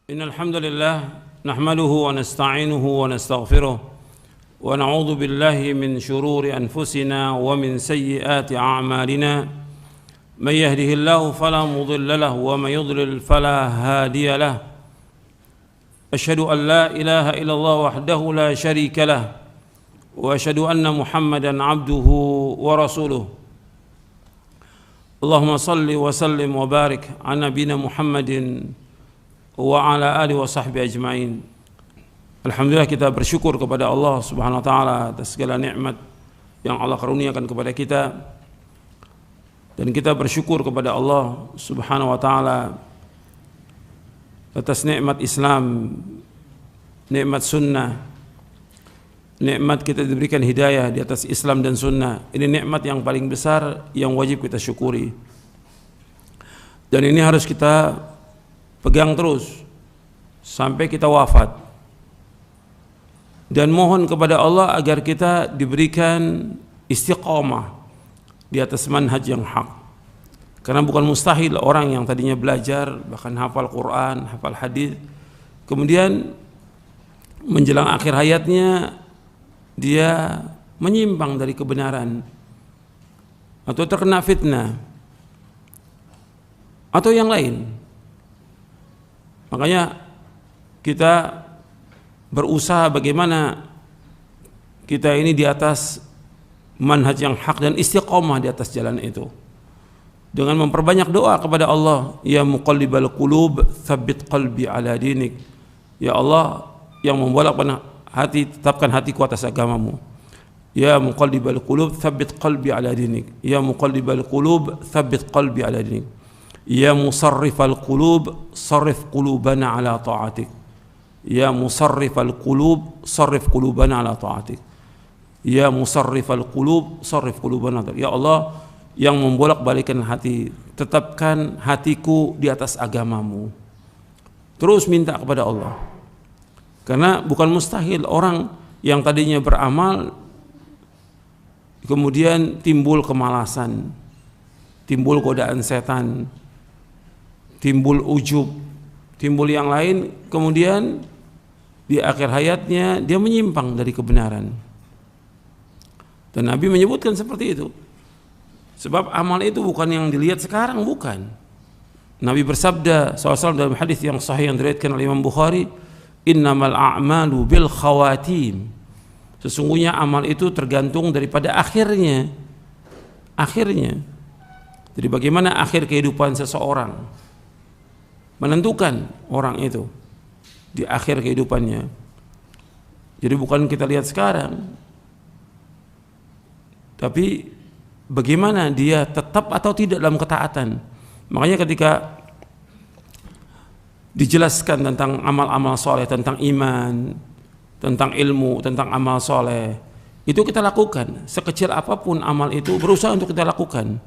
إن الحمد لله نحمده ونستعينه ونستغفره ونعوذ بالله من شرور أنفسنا ومن سيئات أعمالنا من يهده الله فلا مضل له ومن يضلل فلا هادي له أشهد أن لا إله إلا الله وحده لا شريك له وأشهد أن محمدا عبده ورسوله اللهم صل وسلم وبارك على نبينا محمد wa ala alihi wa sahbihi ajma'in. Alhamdulillah, kita bersyukur kepada Allah Subhanahu wa taala atas segala nikmat yang Allah karuniakan kepada kita, dan kita bersyukur kepada Allah Subhanahu wa taala atas nikmat Islam, nikmat sunnah, nikmat kita diberikan hidayah di atas Islam dan sunnah. Ini nikmat yang paling besar yang wajib kita syukuri, dan ini harus kita pegang terus sampai kita wafat, dan mohon kepada Allah agar kita diberikan istiqamah di atas manhaj yang hak. Karena bukan mustahil orang yang tadinya belajar, bahkan hafal Quran, hafal hadis, kemudian menjelang akhir hayatnya dia menyimpang dari kebenaran, atau terkena fitnah, atau yang lain. Makanya kita berusaha bagaimana kita ini di atas manhaj yang hak dan istiqomah di atas jalan itu, dengan memperbanyak doa kepada Allah. Ya muqallibal qulub tsabbit qalbi ala dinik. Ya Allah yang membolak-balik hati, tetapkan hatiku atas agamamu. Ya muqallibal qulub tsabbit qalbi ala dinik. Ya muqallibal qulub tsabbit qalbi ala dinik. Ya musarrifal qulub sarrif qulubana ala ta'atik. Ya musarrifal qulub sarrif qulubana ala ta'atik. Ya musarrifal qulub sarrif qulubana. Ya Allah yang membolak-balikkan hati, tetapkan hatiku di atas agamamu. Terus minta kepada Allah, karena bukan mustahil orang yang tadinya beramal kemudian timbul kemalasan, timbul godaan setan, timbul ujub, timbul yang lain, kemudian di akhir hayatnya dia menyimpang dari kebenaran. Dan Nabi menyebutkan seperti itu. Sebab amal itu bukan yang dilihat sekarang, bukan. Nabi bersabda SAW dalam hadis yang sahih yang diriwayatkan oleh Imam Bukhari, innamal a'malu bil khawatim. Sesungguhnya amal itu tergantung daripada akhirnya. Akhirnya. Jadi bagaimana akhir kehidupan seseorang menentukan orang itu di akhir kehidupannya. Jadi bukan kita lihat sekarang, tapi bagaimana dia tetap atau tidak dalam ketaatan. Makanya ketika dijelaskan tentang amal-amal soleh, tentang iman, tentang ilmu, tentang amal soleh, itu kita lakukan. Sekecil apapun amal itu, berusaha untuk kita lakukan,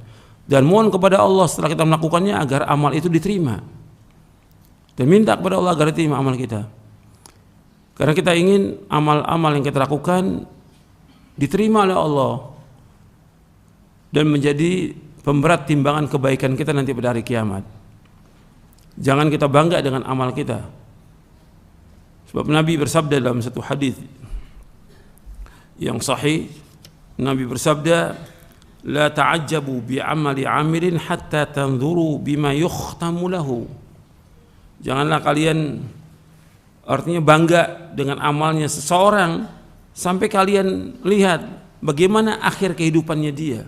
dan mohon kepada Allah setelah kita melakukannya agar amal itu diterima, dan minta kepada Allah agar diterima amal kita. Karena kita ingin amal-amal yang kita lakukan diterima oleh Allah dan menjadi pemberat timbangan kebaikan kita nanti pada hari kiamat. Jangan kita bangga dengan amal kita. Sebab Nabi bersabda dalam satu hadis yang sahih, Nabi bersabda, la ta'ajjabu bi'amali 'amilin hatta tanzuru bima yukhtamu lahu. Janganlah kalian, artinya bangga dengan amalnya seseorang sampai kalian lihat bagaimana akhir kehidupannya dia.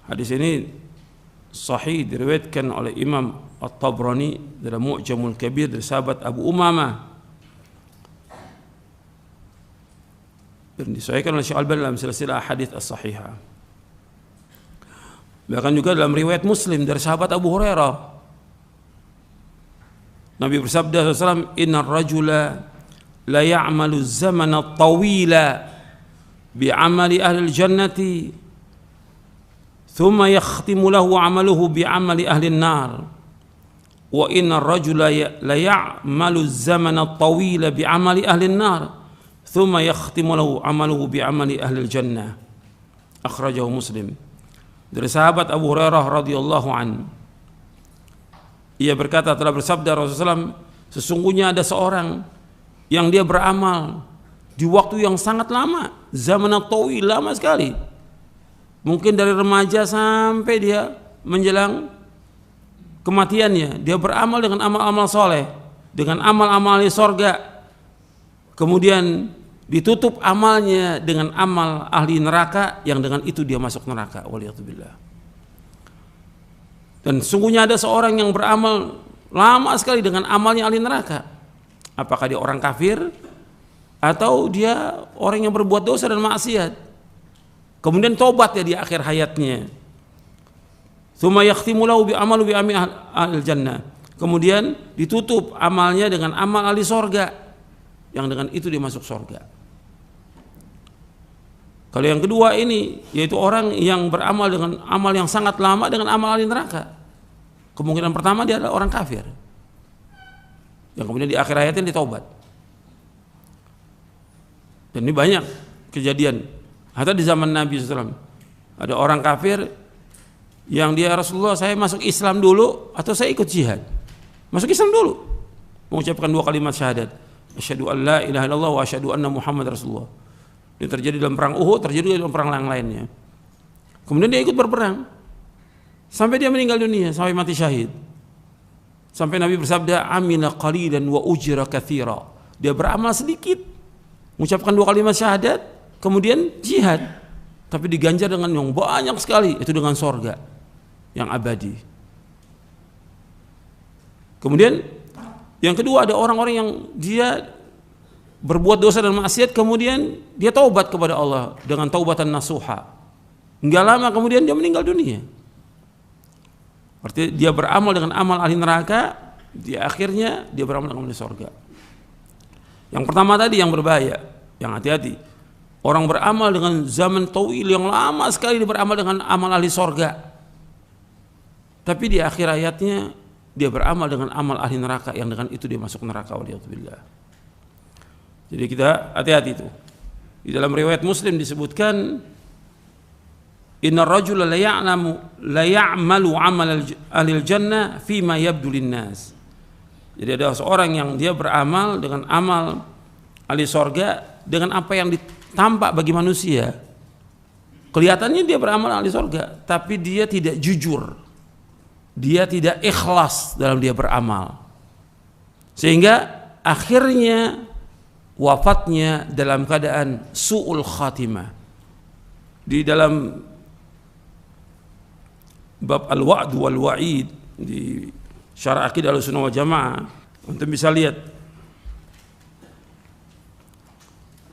Hadis ini sahih diriwayatkan oleh Imam At-Tabrani dalam Mu'jamul Kabir dari sahabat Abu Umamah, dan disahihkan oleh Syekh Al-Albani dalam silsilah hadits as-sahihah. Bahkan juga dalam riwayat Muslim dari sahabat Abu Hurairah, Nabi bersabda SAW, innar rajula la ya'malu zamana tawila bi'amali ahli jannati thumma yakhtimu lahu 'amaluhu bi'amali ahli an-nar wa innar rajula la ya'malu zamana tawila bi'amali ahli an-nar thumma yakhtimu lahu 'amaluhu bi'amali ahli al-jannah. Akhrajahu Muslim. Dari sahabat Abu Hurairah radhiyallahu anhu, ia berkata, telah bersabda Rasulullah SAW, Sesungguhnya ada seorang yang dia beramal di waktu yang sangat lama, zaman tawi, lama sekali. Mungkin dari remaja sampai dia menjelang kematiannya, dia beramal dengan amal-amal soleh, dengan amal-amal di sorga. Kemudian ditutup amalnya dengan amal ahli neraka, yang dengan itu dia masuk neraka. Waliyatubillah. Dan sungguhnya ada seorang yang beramal lama sekali dengan amalnya ahli neraka. Apakah dia orang kafir atau dia orang yang berbuat dosa dan maksiat, kemudian tobat ya di akhir hayatnya. Tsumma yakhtimu lahu bi amalu bi ahli jannah. Kemudian ditutup amalnya dengan amal ahli sorga, yang dengan itu dia masuk sorga. Kalau yang kedua ini, yaitu orang yang beramal dengan amal yang sangat lama dengan amal ahli neraka. Kemungkinan pertama dia adalah orang kafir, yang kemudian di akhir hayatnya ditaubat. Dan ini banyak kejadian. Hatta di zaman Nabi SAW ada orang kafir yang dia, Rasulullah, saya masuk Islam dulu atau saya ikut jihad? Masuk Islam dulu, mengucapkan 2 kalimat syahadat, asyhadu an la ilaha illallah wa asyhadu anna Muhammad Rasulullah. Ini terjadi dalam perang Uhud, terjadi dalam perang yang lainnya. Kemudian dia ikut berperang sampai dia meninggal dunia, sampai mati syahid. Sampai Nabi bersabda, amila qalilan wa ujra katsira. Dia beramal sedikit, mengucapkan 2 kalimat syahadat, kemudian jihad, tapi diganjar dengan yang banyak sekali, itu dengan sorga yang abadi. Kemudian yang kedua, ada orang-orang yang dia berbuat dosa dan maksiat, kemudian dia taubat kepada Allah dengan taubatan nasuha. Enggak lama kemudian dia meninggal dunia. Artinya dia beramal dengan amal ahli neraka, di akhirnya dia beramal dengan ahli surga. Yang pertama tadi yang berbahaya, yang hati-hati. Orang beramal dengan zaman tauil yang lama sekali, dia beramal dengan amal ahli surga, tapi di akhir hayatnya dia beramal dengan amal ahli neraka, yang dengan itu dia masuk neraka. Waliyatubillah. Jadi kita hati-hati itu. Di dalam riwayat Muslim disebutkan, innar rajula la ya'malu 'amal ahli jannah fima yabdu linnas. Jadi ada seorang yang dia beramal dengan amal ahli sorga dengan apa yang tampak bagi manusia. Kelihatannya dia beramal ahli sorga, tapi dia tidak jujur, dia tidak ikhlas dalam dia beramal, sehingga akhirnya wafatnya dalam keadaan su'ul khatimah. Di dalam bab al-wa'd wal wa'id di syarah Aqidah Ahlussunnah wal Jamaah, untuk bisa lihat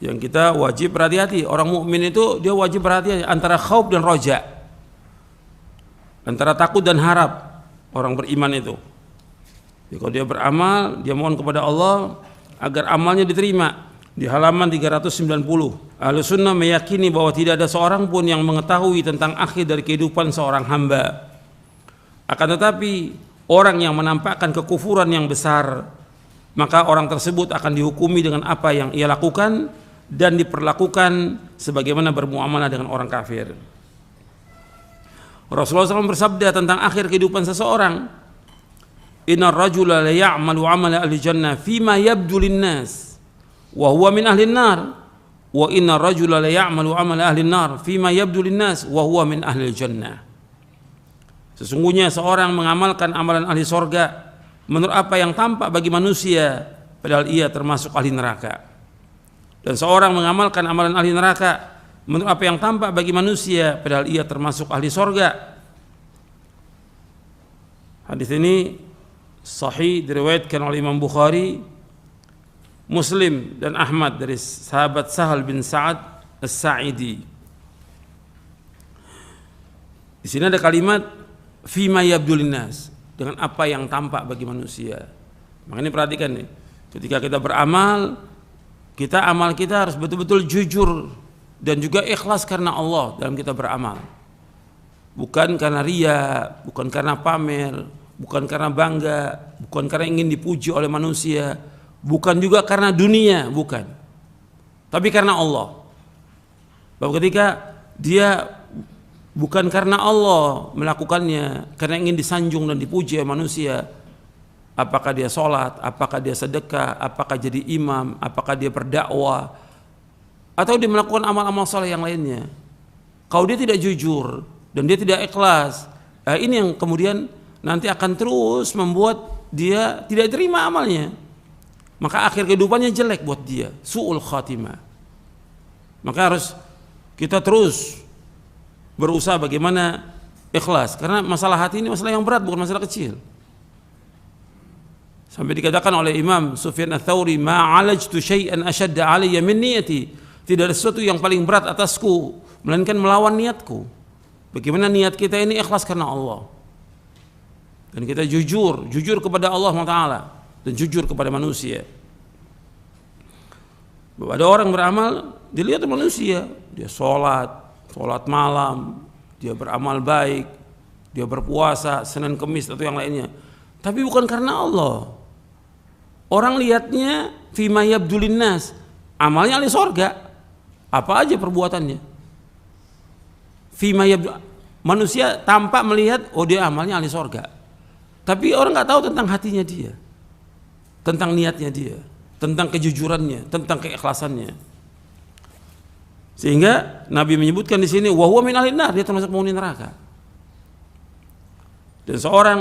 yang kita wajib berhati-hati. Orang mukmin itu dia wajib berhati-hati antara khauf dan roja, antara takut dan harap. Orang beriman itu, jadi kalau dia beramal, dia mohon kepada Allah agar amalnya diterima. Di halaman 390, Ahlussunnah meyakini bahwa tidak ada seorang pun yang mengetahui tentang akhir dari kehidupan seorang hamba. Akan tetapi orang yang menampakkan kekufuran yang besar, maka orang tersebut akan dihukumi dengan apa yang ia lakukan dan diperlakukan sebagaimana bermuamalah dengan orang kafir. Rasulullah SAW bersabda tentang akhir kehidupan seseorang, innar rajula la ya'malu 'amala ahli jannah fima yabdu linnas wa huwa min ahli nar, wa innar rajula la ya'malu 'amala ahli nar fima yabdu linnas wa huwa min ahli jannah. Sesungguhnya seorang mengamalkan amalan ahli sorga menurut apa yang tampak bagi manusia, padahal ia termasuk ahli neraka. Dan seorang mengamalkan amalan ahli neraka menurut apa yang tampak bagi manusia, padahal ia termasuk ahli sorga. Hadis ini sahih, diriwayatkan oleh Imam Bukhari, Muslim dan Ahmad dari sahabat Sahal bin Sa'ad As-Sa'idi. Di sini ada kalimat fima yabdul nas, dengan apa yang tampak bagi manusia. Makanya perhatikan nih, ketika kita beramal, amal kita harus betul-betul jujur dan juga ikhlas karena Allah dalam kita beramal. Bukan karena riya, bukan karena pamer, bukan karena bangga, bukan karena ingin dipuji oleh manusia, bukan juga karena dunia, bukan. Tapi karena Allah. Bahwa ketika dia bukan karena Allah melakukannya, karena ingin disanjung dan dipuji oleh manusia, apakah dia sholat, apakah dia sedekah, apakah jadi imam, apakah dia berdakwah, atau dia melakukan amal-amal soleh yang lainnya. Kalau dia tidak jujur dan dia tidak ikhlas, ini yang kemudian nanti akan terus membuat dia tidak terima amalnya. Maka akhir kehidupannya jelek buat dia, su'ul khatimah. Maka harus kita terus berusaha bagaimana ikhlas, karena masalah hati ini masalah yang berat, bukan masalah kecil. Sampai dikatakan oleh Imam Sufyan Ats-Tsauri, "Ma'alajtu syai'an ashadda 'alayya min niyati." Tidak ada sesuatu yang paling berat atasku melainkan melawan niatku. Bagaimana niat kita ini ikhlas karena Allah. Dan kita jujur kepada Allah Taala dan jujur kepada manusia. Bahwa ada orang beramal dilihat manusia, dia sholat malam, dia beramal baik, dia berpuasa Senin Kemis atau yang lainnya, tapi bukan karena Allah. Orang lihatnya fima yabdulin nas, amalnya ahli sorga, apa aja perbuatannya. Fima yabdul, manusia tampak melihat, oh dia amalnya ahli sorga, tapi orang nggak tahu tentang hatinya dia, tentang niatnya dia, tentang kejujurannya, tentang keikhlasannya. Sehingga Nabi menyebutkan di sini, wa huwa min ahlin nar, dia termasuk penghuni neraka. Dan seorang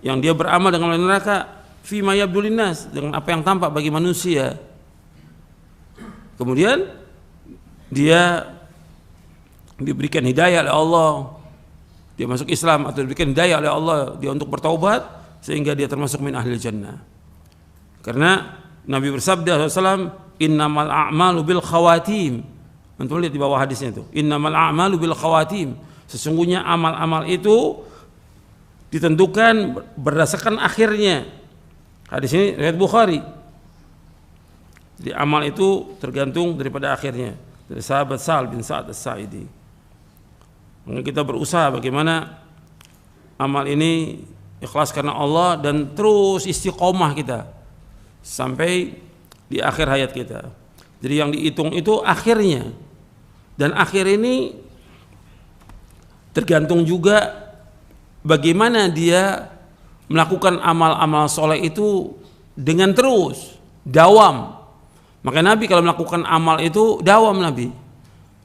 yang dia beramal dengan ahli neraka, fima yabdulin nas, dengan apa yang tampak bagi manusia, kemudian dia diberikan hidayah oleh Allah, dia masuk Islam atau diberikan hidayah oleh Allah dia untuk bertaubat, sehingga dia termasuk min ahlil jannah. Karena Nabi bersabda SAW, innamal a'malu bil khawatim. Antum lihat di bawah hadisnya itu, innamal a'malu bil khawatim. Sesungguhnya amal-amal itu ditentukan berdasarkan akhirnya. Hadis ini riwayat Bukhari. Jadi amal itu tergantung daripada akhirnya. Dari sahabat Sa'al bin Sa'ad As-Sa'idi. Maka kita berusaha bagaimana amal ini ikhlas karena Allah dan terus istiqomah kita sampai di akhir hayat kita. Jadi yang dihitung itu akhirnya, dan akhir ini tergantung juga bagaimana dia melakukan amal-amal soleh itu dengan terus dawam. Maka Nabi kalau melakukan amal itu dawam Nabi.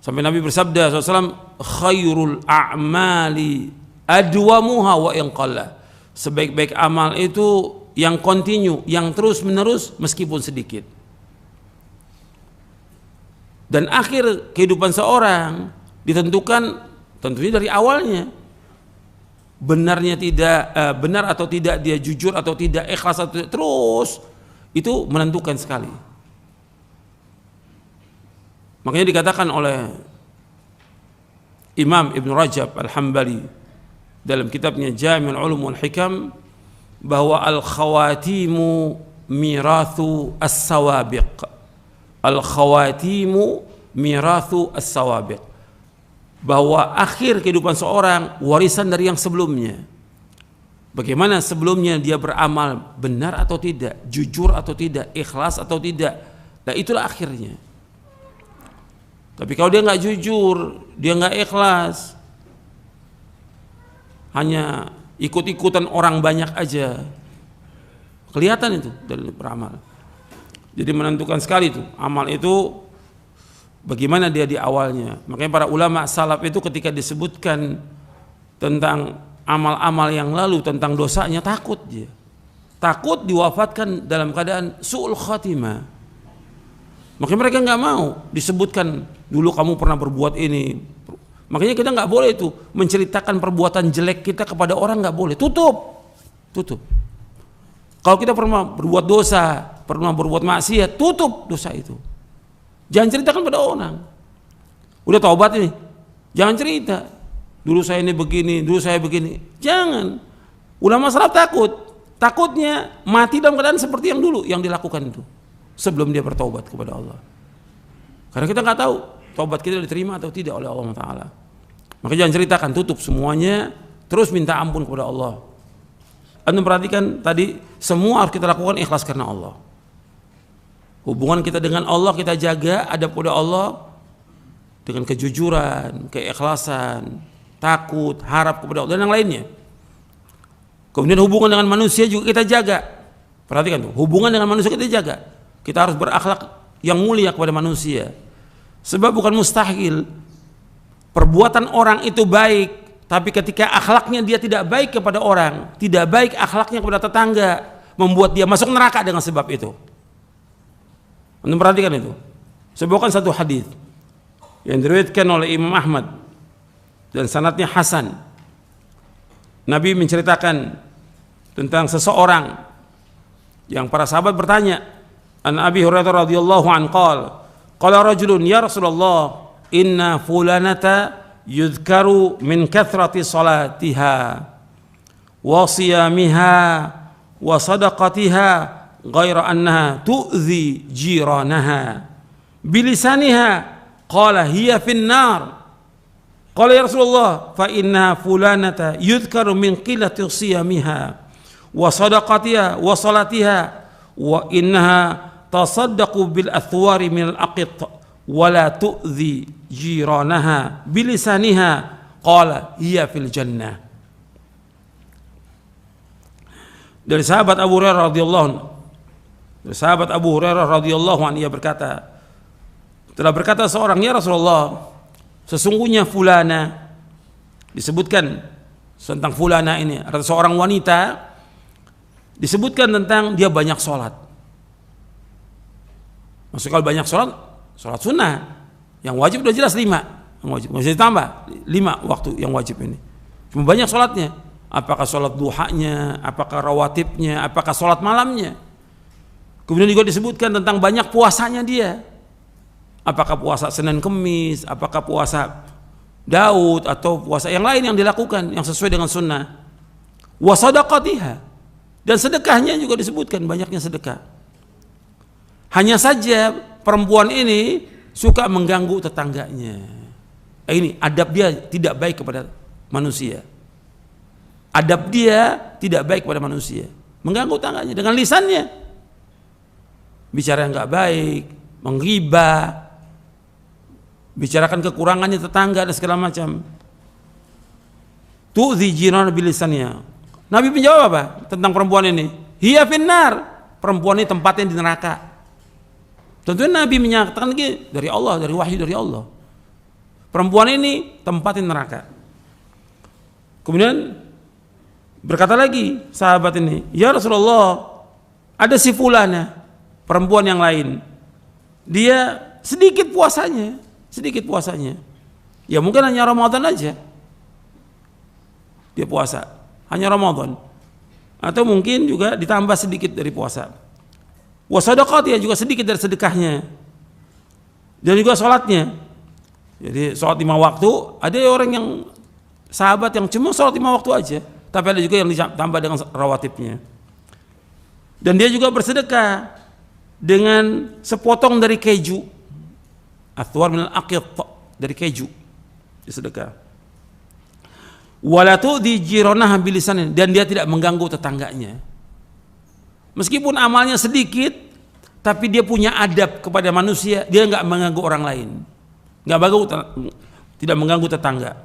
Sampai Nabi bersabda SAW, khairul a'mali adwamuha wa in qalla. Sebaik-baik amal itu yang continue, yang terus menerus meskipun sedikit. Dan akhir kehidupan seorang ditentukan tentunya dari awalnya. Benarnya tidak benar atau tidak, dia jujur atau tidak, ikhlas atau tidak, terus itu menentukan sekali. Makanya dikatakan oleh Imam Ibn Rajab Al-Hambali dalam kitabnya Jami'ul Ulum wal Hikam bahwa al-khawatimu mirathu as-sawabiq. Al-khawatimu mirathu as-sawabiq. Bahwa akhir kehidupan seorang warisan dari yang sebelumnya. Bagaimana sebelumnya dia beramal benar atau tidak, jujur atau tidak, ikhlas atau tidak. Nah itulah akhirnya. Tapi kalau dia nggak jujur, dia nggak ikhlas, hanya ikut-ikutan orang banyak aja, kelihatan itu dari beramal. Jadi menentukan sekali itu amal itu bagaimana dia di awalnya. Makanya para ulama salaf itu ketika disebutkan tentang amal-amal yang lalu, tentang dosanya, takut dia. Takut diwafatkan dalam keadaan su'ul khatimah. Makanya mereka nggak mau disebutkan dulu kamu pernah berbuat ini. Makanya kita nggak boleh itu menceritakan perbuatan jelek kita kepada orang, nggak boleh. Tutup. Kalau kita pernah berbuat dosa, pernah berbuat maksiat, tutup dosa itu. Jangan ceritakan pada orang. Udah taubat ini, jangan cerita. Dulu saya ini begini, dulu saya begini. Jangan. Ulama salaf takutnya mati dalam keadaan seperti yang dulu yang dilakukan itu, sebelum dia bertaubat kepada Allah. Karena kita nggak tahu taubat kita diterima atau tidak oleh Allah Taala. Maka jangan ceritakan, tutup semuanya, terus minta ampun kepada Allah. Anda perhatikan tadi, semua harus kita lakukan ikhlas karena Allah. Hubungan kita dengan Allah kita jaga, ada pada Allah dengan kejujuran, keikhlasan, takut, harap kepada Allah dan yang lainnya. Kemudian hubungan dengan manusia juga kita jaga. Perhatikan tuh, hubungan dengan manusia kita jaga. Kita harus berakhlak yang mulia kepada manusia. Sebab bukan mustahil perbuatan orang itu baik, tapi ketika akhlaknya dia tidak baik kepada orang, tidak baik akhlaknya kepada tetangga, membuat dia masuk neraka dengan sebab itu. Anda perhatikan itu. Sebutkan satu hadis yang diriwayatkan oleh Imam Ahmad dan sanadnya hasan. Nabi menceritakan tentang seseorang yang para sahabat bertanya, an Abi Hurairah radhiyallahu anhu qala rajulun ya Rasulullah inna fulanata yudhkaru min kathrati salatiha wa siyamiha wa sadaqatiha ghaira annaha tu'zi jiranaha bilisaniha qala hiya fin nar qala ya Rasulullah fa inna fulanata yudhkaru min qillati siyamiha wa sadaqatiha wa salatiha wa innaha tasaddaqu bil athwari min al aqit wa la tu'zi jiranaha bilisaniha qala hiya fil jannah. Dari sahabat Abu Hurairah radhiyallahu anhu, dari sahabat Abu Hurairah radhiyallahu anhu, ia berkata, telah berkata seorang, ya Rasulullah, sesungguhnya fulana, disebutkan tentang fulana ini, ada seorang wanita, disebutkan tentang dia banyak sholat. Maksudnya kalau banyak sholat, sholat sunnah, yang wajib udah jelas 5, yang wajib nggak bisa ditambah 5 waktu yang wajib ini. Cuma banyak sholatnya, apakah sholat duhanya, apakah rawatibnya, apakah sholat malamnya. Kemudian juga disebutkan tentang banyak puasanya dia, apakah puasa Senin Kemis, apakah puasa Daud atau puasa yang lain yang dilakukan yang sesuai dengan sunnah. Wa sadaqatiha, dan sedekahnya juga disebutkan, banyaknya sedekah. Hanya saja perempuan ini suka mengganggu tetangganya. Ini adab dia tidak baik kepada manusia. Adab dia tidak baik kepada manusia, mengganggu tetangganya dengan lisannya, bicara yang nggak baik, menggibah, bicarakan kekurangannya tetangga dan segala macam. Tu'zi jiran bilisannya. Nabi menjawab apa tentang perempuan ini? Hiya finnar, perempuan ini tempatnya di neraka. Tentunya Nabi menyatakan lagi dari Allah, dari wahyu dari Allah. Perempuan ini tempatnya neraka. Kemudian berkata lagi sahabat ini, ya Rasulullah, ada si fulana, perempuan yang lain, dia sedikit puasanya, ya mungkin hanya Ramadan aja dia puasa, hanya Ramadan, atau mungkin juga ditambah sedikit dari puasa. Wa sadaqatnya juga sedikit dari sedekahnya, dan juga sholatnya. Jadi sholat 5 waktu, ada orang yang sahabat yang cuma sholat 5 waktu aja, tapi ada juga yang ditambah dengan rawatibnya. Dan dia juga bersedekah dengan sepotong dari keju, athwar min al-aqit, dari keju disedekah. Wala tu'dhi jiranaha bilisanin, dan dia tidak mengganggu tetangganya. Meskipun amalnya sedikit, tapi dia punya adab kepada manusia, dia enggak mengganggu orang lain, tidak mengganggu tetangga.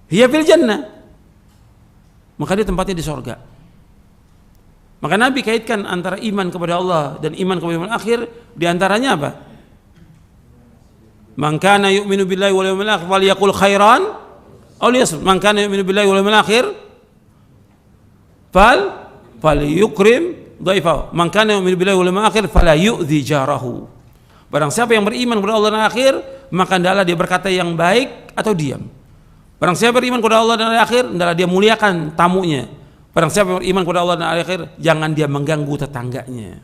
Hiya fil jannah, maka dia tempatnya di surga. Maka Nabi kaitkan antara iman kepada Allah dan iman kepada yaumil akhir, di antaranya apa? Man kana yu'minu billahi wal yaumil akhir falyaqul khairan aw liyasmut. Man kana yu'minu billahi wal yaumil akhir falyukrim dhaifahu. Man kana yu'minu billahi wal yaumil akhir fala yu'dhi jarahu. Barang siapa yang beriman kepada Allah dan akhir, maka hendaklah dia berkata yang baik atau diam. Barang siapa beriman kepada Allah dan akhir, hendaklah dia muliakan tamunya. Barang siapa beriman kepada Allah dan akhir, jangan dia mengganggu tetangganya.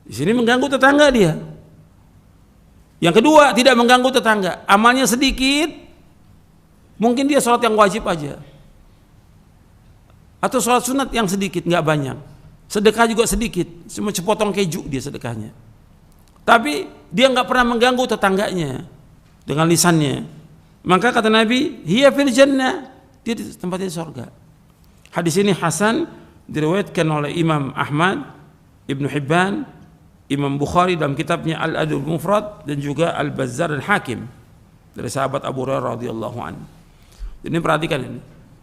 Di sini mengganggu tetangga dia. Yang kedua, tidak mengganggu tetangga. Amalnya sedikit, mungkin dia sholat yang wajib aja, atau sholat sunat yang sedikit, nggak banyak. Sedekah juga sedikit, cuma sepotong keju dia sedekahnya. Tapi dia nggak pernah mengganggu tetangganya dengan lisannya. Maka kata Nabi, hiya fil jannah, dia di tempatnya di surga. Hadis ini hasan, diriwayatkan oleh Imam Ahmad, Ibnu Hibban, Imam Bukhari dalam kitabnya Al-Adab Mufrad, dan juga Al-Bazzar dan Hakim dari sahabat Abu Hurairah radhiyallahu anhu. Ini perhatikan ini.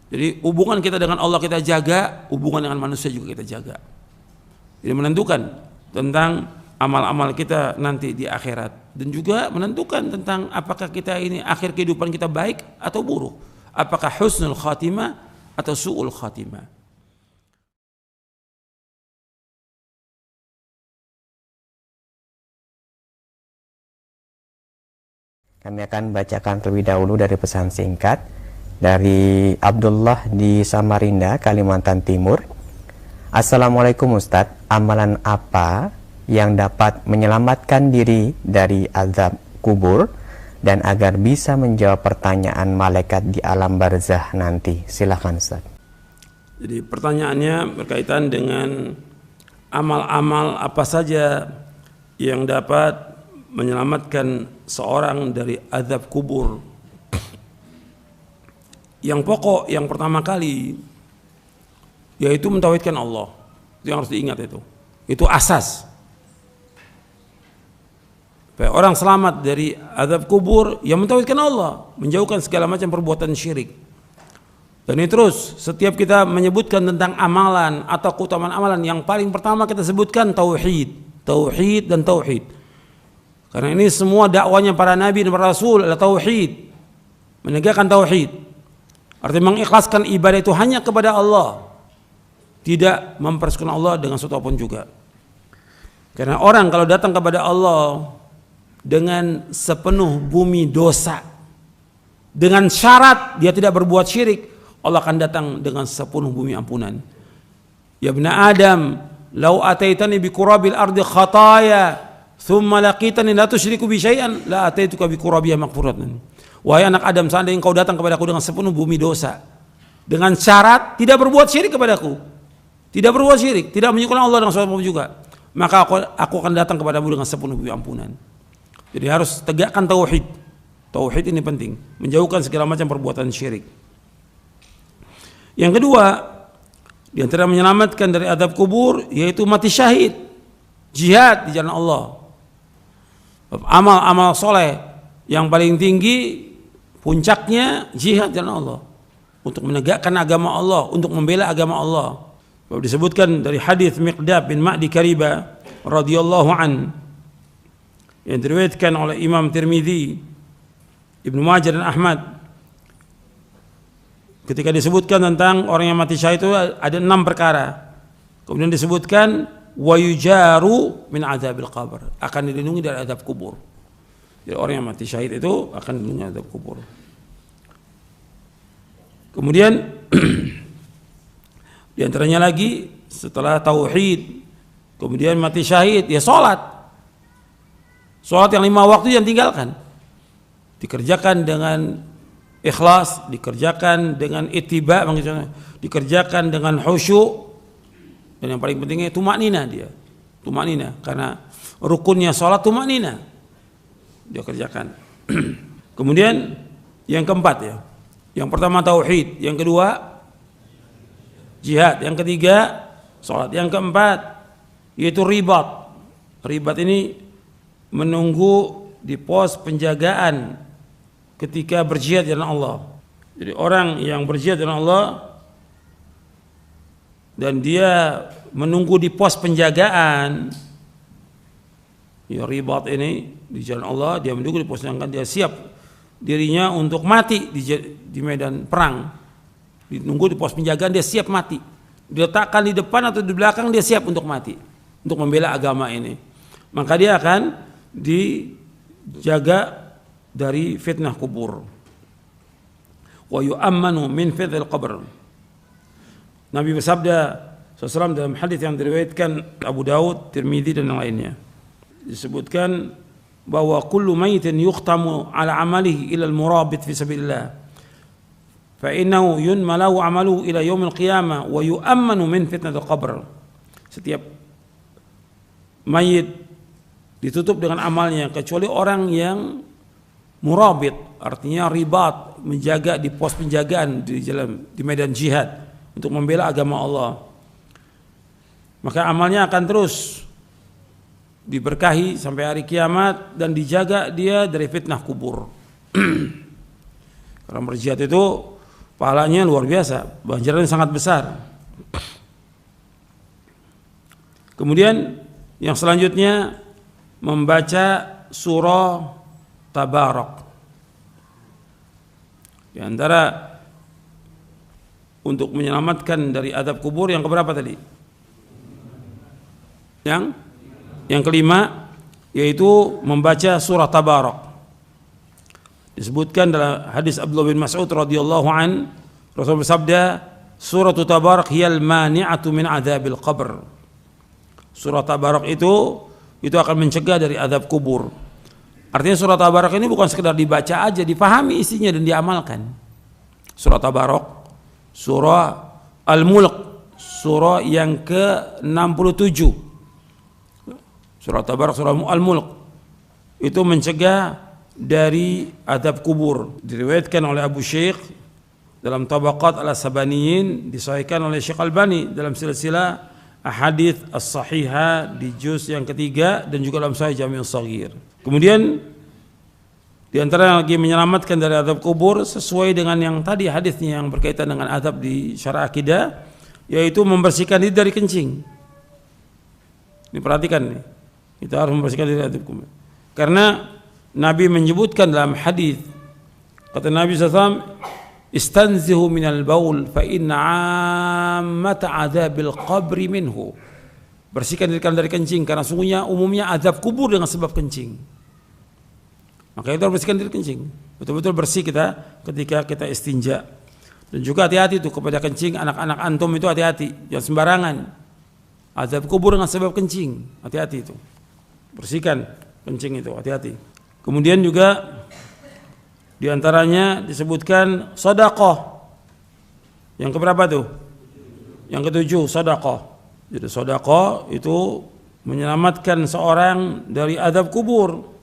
Jadi hubungan kita dengan Allah kita jaga, hubungan dengan manusia juga kita jaga. Jadi menentukan tentang amal-amal kita nanti di akhirat, dan juga menentukan tentang apakah kita ini akhir kehidupan kita baik atau buruk, apakah husnul khatimah atau su'ul khatimah. Kami akan bacakan terlebih dahulu dari pesan singkat dari Abdullah di Samarinda, Kalimantan Timur. Assalamualaikum Ustadz, amalan apa yang dapat menyelamatkan diri dari azab kubur dan agar bisa menjawab pertanyaan malaikat di alam barzah nanti? Silahkan Ustadz. Jadi pertanyaannya berkaitan dengan amal-amal apa saja yang dapat menyelamatkan seorang dari azab kubur. Yang pokok, yang pertama kali, yaitu mentauhidkan Allah. Itu yang harus diingat itu. Itu asas. Supaya orang selamat dari azab kubur, yang mentauhidkan Allah, menjauhkan segala macam perbuatan syirik. Dan ini terus, setiap kita menyebutkan tentang amalan atau keutamaan amalan, yang paling pertama kita sebutkan tauhid, tauhid dan tauhid. Karena ini semua dakwanya para nabi dan para rasul adalah tauhid, menegakkan tauhid. Artinya mengikhlaskan ibadah itu hanya kepada Allah, tidak mempersekutukan Allah dengan sesuatu apapun juga. Karena orang kalau datang kepada Allah dengan sepenuh bumi dosa, dengan syarat dia tidak berbuat syirik, Allah akan datang dengan sepenuh bumi ampunan. Ya ibna Adam, lau ataitani bi qurabil ardi khataya thumma laqitani la tusyriku bi syai'an la ataituka bi qurabiha maghfuratan. Wahai anak Adam, seandainya engkau datang kepadaku dengan sepenuh bumi dosa, dengan syarat tidak berbuat syirik kepadaku, tidak berbuat syirik, tidak menyekutukan Allah dengan sesuatu juga, maka aku akan datang kepadamu dengan sepenuh bumi ampunan. Jadi harus tegakkan tauhid. Tauhid ini penting, menjauhkan segala macam perbuatan syirik. Yang kedua, di antara menyelamatkan dari azab kubur yaitu mati syahid, jihad di jalan Allah. Amal-amal soleh yang paling tinggi, puncaknya jihad di jalan Allah, untuk menegakkan agama Allah, untuk membela agama Allah. Disebutkan dari hadis Miqdad bin Ma'di Kariba radhiyallahu an, yang diriwayatkan oleh Imam Tirmidzi, Ibnu Majah dan Ahmad. Ketika disebutkan tentang orang yang mati syahid itu ada 6 perkara. Kemudian disebutkan wa yujaru min adzabil qabr, akan dilindungi dari azab kubur. Jadi orang yang mati syahid itu akan dilindungi dari azab kubur. Kemudian di antaranya lagi setelah tauhid, kemudian mati syahid, ya salat. Salat yang 5 waktu yang tinggalkan. Dikerjakan dengan ikhlas, dikerjakan dengan ittiba, dikerjakan dengan khusyuk, dan yang paling pentingnya tumaknina dia. Tumaknina, karena rukunnya salat tumaknina. Dia kerjakan. Kemudian yang keempat ya. Yang pertama tauhid, yang kedua jihad, yang ketiga salat, yang keempat yaitu ribat. Ribat ini menunggu di pos penjagaan ketika berjihad di jalan Allah. Jadi orang yang berjihad di jalan Allah dan dia menunggu di pos penjagaan, ya ribat ini di jalan Allah, dia menunggu di pos penjagaan, dia siap dirinya untuk mati di medan perang. Ditunggu di pos penjagaan, dia siap mati. Diletakkan di depan atau di belakang, dia siap untuk mati, untuk membela agama ini. Maka dia akan dijaga dari fitnah kubur. Wa yu'ammanu min fitnil qabr. Nabi bersabda SAW dalam hadis yang diriwayatkan Abu Daud, Tirmidzi dan yang lainnya, disebutkan bahwa kullu mayyitin yukhtamu ala amalihi ila al-murabit fi sabilillah fa innahu yunmalu amaluhu ila yaumil qiyamah wa yu'ammanu min fitnatil qabr. Setiap mayit ditutup dengan amalnya kecuali orang yang murabit, artinya ribat, menjaga di pos penjagaan di medan jihad untuk membela agama Allah. Maka amalnya akan terus diberkahi sampai hari kiamat dan dijaga dia dari fitnah kubur. Karena berjihad itu pahalanya luar biasa, ganjarannya sangat besar. Kemudian yang selanjutnya membaca surah Tabarak. Di antara untuk menyelamatkan dari azab kubur yang keberapa tadi? Yang kelima, yaitu membaca surah Tabarak. Disebutkan dalam hadis Abdullah bin Mas'ud radhiyallahu an, Rasul bersabda, surah Tabarak hiyal mani'atu min adzabil qabr. Surah Tabarak itu akan mencegah dari azab kubur. Artinya surah Tabarak ini bukan sekedar dibaca aja, dipahami isinya dan diamalkan. Surah Tabarak, surah Al-Mulk, surah yang ke-67. Surah Tabarak, surah Al-Mulk itu mencegah dari azab kubur. Diriwayatkan oleh Abu Syekh dalam Tabaqat Al-Sabaniyin, disahihkan oleh Syekh Albani dalam silsilah Ahadits As-Sahihah di juz yang ketiga dan juga dalam Sahih Jami' Shaghir. Kemudian di antara yang lagi menyelamatkan dari azab kubur sesuai dengan yang tadi hadisnya yang berkaitan dengan azab di syarah akidah, yaitu membersihkan diri dari kencing. Ini perhatikan nih. Kita harus membersihkan diri dari azab kubur. Karena Nabi menyebutkan dalam hadis, kata Nabi SAW, istanzihu minal baul fa inna ammata adzabil qabri minhu. Bersihkan diri kalian dari kencing karena sungguhnya umumnya azab kubur dengan sebab kencing. Maka kita harus bersihkan diri kencing. Betul-betul bersih kita ketika kita istinja. Dan juga hati-hati tuh kepada kencing anak-anak antum itu, hati-hati, jangan sembarangan. Azab kubur dengan sebab kencing, hati-hati itu. Bersihkan kencing itu, hati-hati. Kemudian juga di antaranya disebutkan sedekah. Yang keberapa tuh? Yang ketujuh, sedekah. Jadi sedekah itu menyelamatkan seorang dari azab kubur.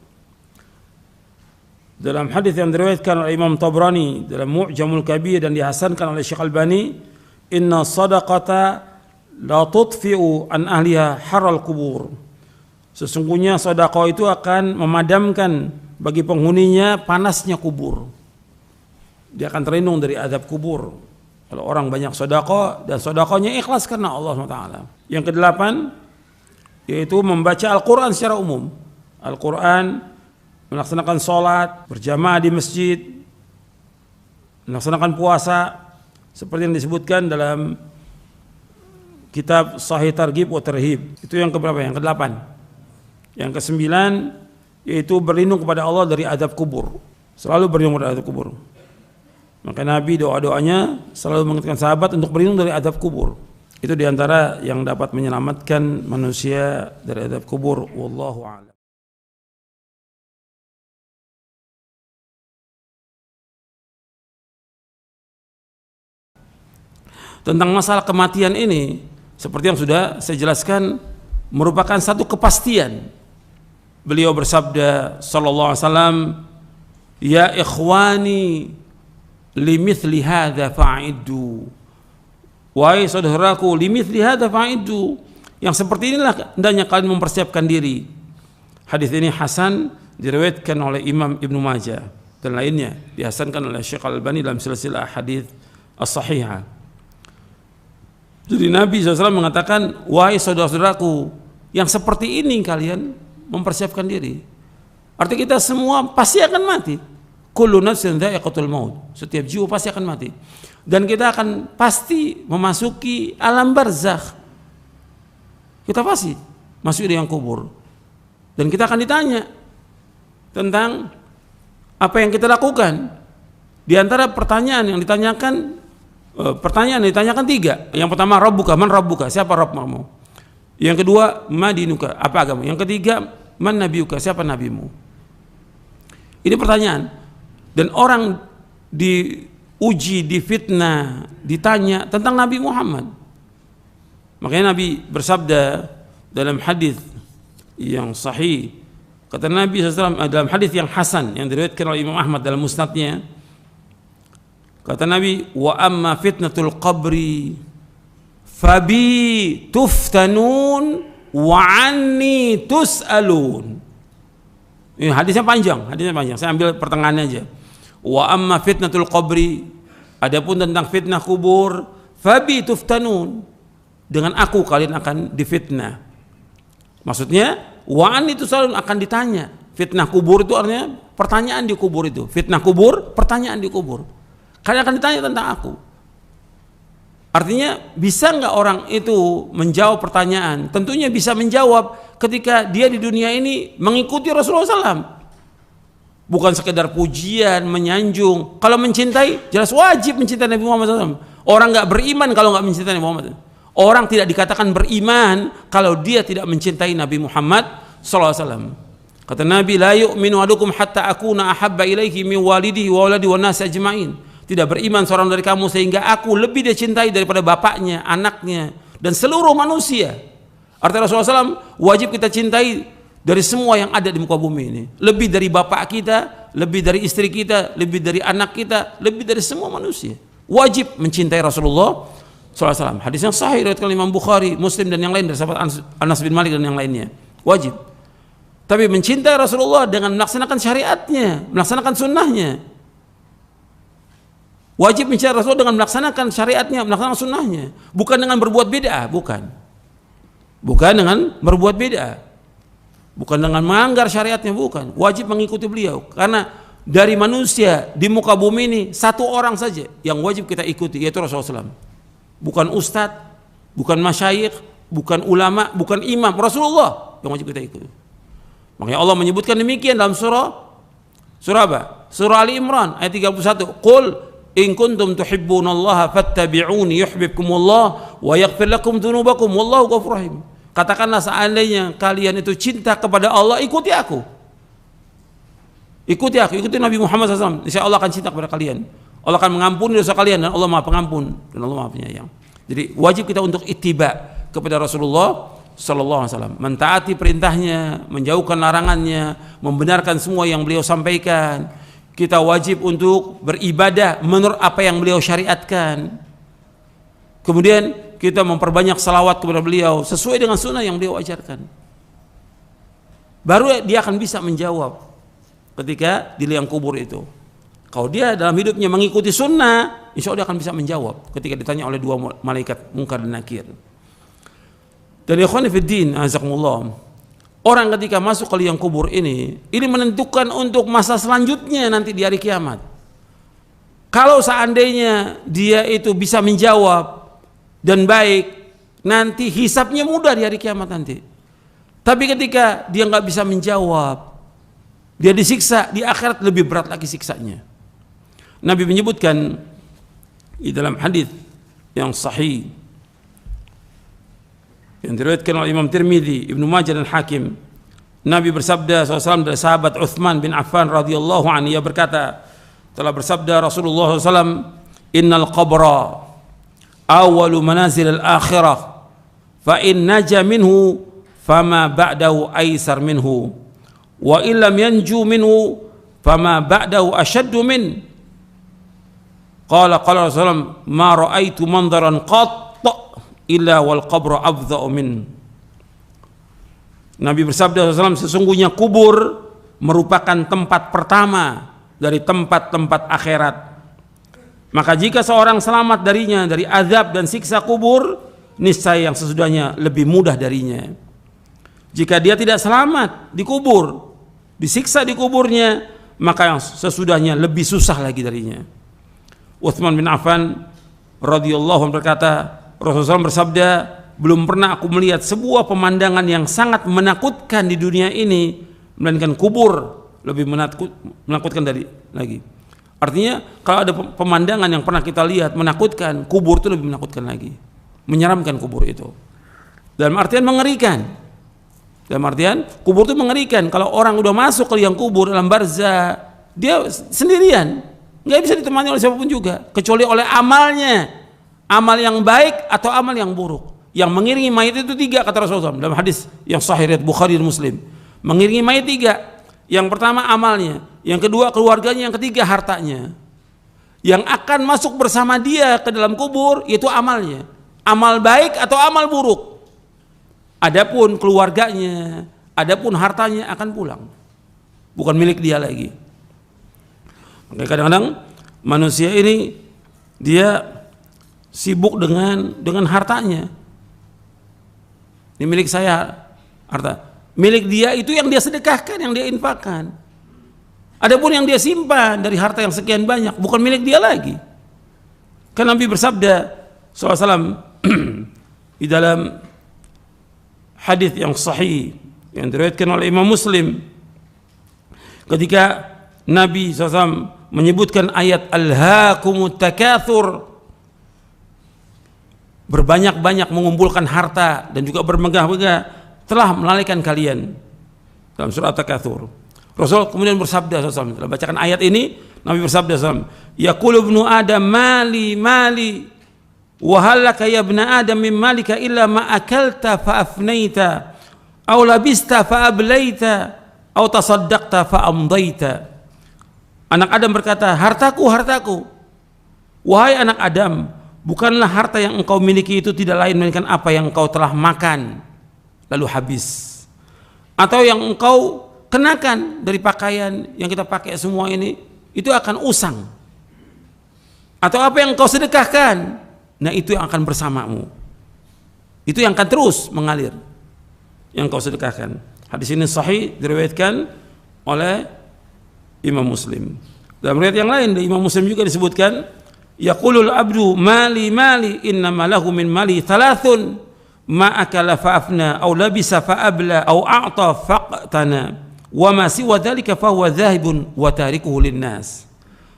Dalam hadis yang diriwayatkan oleh Imam Tabrani dalam Mu'jamul Kabir dan dihasankan oleh Syekh Albani, inna sadaqata la tudfi'u an ahliha haral kubur. Sesungguhnya sedekah itu akan memadamkan bagi penghuninya panasnya kubur. Dia akan terlindung dari azab kubur. Kalau orang banyak sedekah dan sedekahnya ikhlas karena Allah SWT. Yang kedelapan, yaitu membaca Al-Quran secara umum. Al-Quran, melaksanakan sholat berjamaah di masjid, melaksanakan puasa seperti yang disebutkan dalam kitab Sahih Targhib wa Tarhib. Itu yang keberapa? Yang kedelapan. Yang kesembilan, yaitu berlindung kepada Allah dari azab kubur. Selalu berlindung dari azab kubur. Maka Nabi doa-doanya selalu mengingatkan sahabat untuk berlindung dari azab kubur. Itu diantara yang dapat menyelamatkan manusia dari azab kubur. Wallahu a'lam. Tentang masalah kematian ini, seperti yang sudah saya jelaskan, merupakan satu kepastian. Beliau bersabda sallallahu alaihi wasallam, ya ikhwani limithli hadza fa'iddu. Wahai saudaraku, limithli hadza fa'iddu. Yang seperti inilah hendaknya kalian mempersiapkan diri. Hadis ini hasan, diriwayatkan oleh Imam Ibnu Majah dan lainnya, dihasankan oleh Syekh Al-Albani dalam silsilah hadis as-sahihah. Jadi Nabi SAW mengatakan, wahai saudara-saudaraku, yang seperti ini kalian mempersiapkan diri. Artinya kita semua pasti akan mati. Kullu nafsin dha'iqatul maut. Setiap jiwa pasti akan mati. Dan kita akan pasti memasuki alam barzakh. Kita pasti masuk di yang kubur. Dan kita akan ditanya tentang apa yang kita lakukan. Di antara pertanyaan yang ditanyakan, tiga. Yang pertama, Rabbuka, man Rabbuka, siapa Rabbmu? Yang kedua, ma dinuka, apa agama? Yang ketiga, man nabiyuka, siapa nabimu? Ini pertanyaan. Dan orang diuji, difitnah, ditanya tentang Nabi Muhammad. Makanya Nabi bersabda dalam hadis yang sahih, kata Nabi SAW dalam hadis yang hasan yang diriwayatkan oleh Imam Ahmad dalam musnadnya, kata Nabi, wa amma fitnatul qabri fabi tuftanun wa anni tus'alun. Ini hadisnya panjang. Saya ambil pertengahannya aja. Wa amma fitnatul qabri, Adapun tentang fitnah kubur, fabi tuftanun, dengan aku kalian akan difitnah. Maksudnya wa'an itu selalu akan ditanya. Fitnah kubur itu artinya pertanyaan di kubur itu. Fitnah kubur, pertanyaan di kubur. Kalian akan ditanya tentang aku. Artinya bisa nggak orang itu menjawab pertanyaan? Tentunya bisa menjawab ketika dia di dunia ini mengikuti Rasulullah SAW. Bukan sekedar pujian, menyanjung. Kalau mencintai, jelas wajib mencintai Nabi Muhammad SAW. Orang nggak beriman kalau nggak mencintai Nabi Muhammad. Orang tidak dikatakan beriman kalau dia tidak mencintai Nabi Muhammad SAW. Kata Nabi, la yu'minu ahadukum hatta akuna ahabba ilaihi min walidihi wa waladi wan nasi ajma'in. Tidak beriman seorang dari kamu sehingga aku lebih dicintai daripada bapaknya, anaknya, dan seluruh manusia. Artinya Rasulullah SAW wajib kita cintai dari semua yang ada di muka bumi ini. Lebih dari bapak kita, lebih dari istri kita, lebih dari anak kita, lebih dari semua manusia. Wajib mencintai Rasulullah SAW. Hadis yang sahih riwayat Imam Bukhari, Muslim dan yang lain dari sahabat Anas bin Malik dan yang lainnya. Wajib. Tapi mencintai Rasulullah dengan melaksanakan syariatnya, melaksanakan sunnahnya. Wajib mencintai Rasulullah dengan melaksanakan syariatnya, melaksanakan sunnahnya. Bukan dengan berbuat bid'ah, bukan. Bukan dengan berbuat bid'ah. Bukan dengan melanggar syariatnya, bukan. Wajib mengikuti beliau. Karena dari manusia di muka bumi ini satu orang saja yang wajib kita ikuti, yaitu Rasulullah SAW. Bukan ustadz, bukan masyayikh, bukan ulama, bukan imam. Rasulullah yang wajib kita ikuti. Makanya Allah menyebutkan demikian dalam surah apa? Surah Ali Imran ayat 31. Qul in kuntum tuhibbunallaha fattabi'uni yuhibbukumullah wa yaghfir lakum dzunubakum wallahu ghafurur rahim. Katakanlah seandainya kalian itu cinta kepada Allah, ikuti aku. Ikuti aku, ikuti Nabi Muhammad SAW. Insya Allah akan cinta kepada kalian. Allah akan mengampuni dosa kalian dan Allah Maha Pengampun dan Allah Maha Penyayang. Jadi wajib kita untuk ittiba kepada Rasulullah sallallahu alaihi wasallam, mentaati perintahnya, menjauhkan larangannya, membenarkan semua yang beliau sampaikan. Kita wajib untuk beribadah menurut apa yang beliau syariatkan. Kemudian kita memperbanyak salawat kepada beliau sesuai dengan sunnah yang beliau ajarkan. Baru dia akan bisa menjawab ketika di liang kubur itu. Kalau dia dalam hidupnya mengikuti sunnah, insya Allah dia akan bisa menjawab ketika ditanya oleh dua malaikat Munkar dan Nakir. Dan ikhwan fiddin, azakumullah, orang ketika masuk ke liang kubur ini menentukan untuk masa selanjutnya nanti di hari kiamat. Kalau seandainya dia itu bisa menjawab dan baik, nanti hisabnya mudah di hari kiamat nanti. Tapi ketika dia nggak bisa menjawab, dia disiksa di akhirat, lebih berat lagi siksanya. Nabi menyebutkan di dalam hadis yang sahih yang diriwayatkan oleh Imam Tirmidzi, Ibnu Majah dan Hakim, Nabi bersabda SAW dari sahabat Utsman bin Affan radhiyallahu anhu, ia berkata, telah bersabda Rasulullah SAW, innal qabra awalu manazil al-akhirah fa in naja minhu fama ba'dahu aisar minhu wa illam yanju minhu fama ba'dahu ashaddu min. Qala Rasulullah ma ra'aitu manzaran qat illa wal qabru afdha'u min. Nabi bersabda SAW, sesungguhnya kubur merupakan tempat pertama dari tempat-tempat akhirat. Maka jika seorang selamat darinya, dari azab dan siksa kubur, niscaya yang sesudahnya lebih mudah darinya. Jika dia tidak selamat di kubur, disiksa di kuburnya, maka yang sesudahnya lebih susah lagi darinya. Utsman bin Affan radhiyallahu anhu berkata, Rasulullah SAW bersabda, belum pernah aku melihat sebuah pemandangan yang sangat menakutkan di dunia ini, melainkan kubur lebih menakutkan dari lagi. Artinya kalau ada pemandangan yang pernah kita lihat menakutkan, kubur itu lebih menakutkan lagi, menyeramkan kubur itu. Dalam artian mengerikan. Dalam artian kubur itu mengerikan. Kalau orang udah masuk ke liang kubur dalam barzah, dia sendirian, nggak bisa ditemani oleh siapapun juga, kecuali oleh amalnya. Amal yang baik atau amal yang buruk. Yang mengiringi mayat itu tiga, kata Rasulullah SAW dalam hadis yang sahih riwayat Bukhari dan Muslim. Mengiringi mayat tiga. Yang pertama amalnya, yang kedua keluarganya, yang ketiga hartanya. Yang akan masuk bersama dia ke dalam kubur yaitu amalnya. Amal baik atau amal buruk. Adapun keluarganya, adapun hartanya akan pulang. Bukan milik dia lagi. Makanya kadang-kadang manusia ini dia sibuk dengan hartanya. Ini milik saya, harta. Milik dia itu yang dia sedekahkan, yang dia infakkan. Adapun yang dia simpan dari harta yang sekian banyak bukan milik dia lagi. Kan Nabi bersabda SAW di dalam hadis yang sahih yang diriwayatkan oleh Imam Muslim, ketika Nabi SAW menyebutkan ayat alhaakumut takatsur, berbanyak-banyak mengumpulkan harta dan juga bermegah-megah telah melalaikan kalian, dalam surat At-Takatsur. Rasul kemudian bersabda SAW, setelah bacakan ayat ini, Nabi bersabda SAW, yaqulu ibnu adam mali mali wa halaka ya ibnu adam min malika illa ma akalta fa afnaita aw labista fa ablaita aw tasaddaqta fa amdaita. Anak Adam berkata, hartaku, hartaku. Wahai anak Adam, bukanlah harta yang engkau miliki itu tidak lain melainkan apa yang engkau telah makan lalu habis, atau yang engkau kenakan dari pakaian yang kita pakai semua ini, itu akan usang, atau apa yang engkau sedekahkan, nah itu yang akan bersamamu, itu yang akan terus mengalir yang engkau sedekahkan. Hadis ini sahih, diriwayatkan oleh Imam Muslim. Dalam riwayat yang lain dari Imam Muslim juga disebutkan, yaqulul abdu mali mali innama lahu min mali thalathun ma akala fa afna aw labisa fa abla aw a'ta faqtana wa ma siwa dzalika fa huwa dhahibun wa tarikuhu linnas.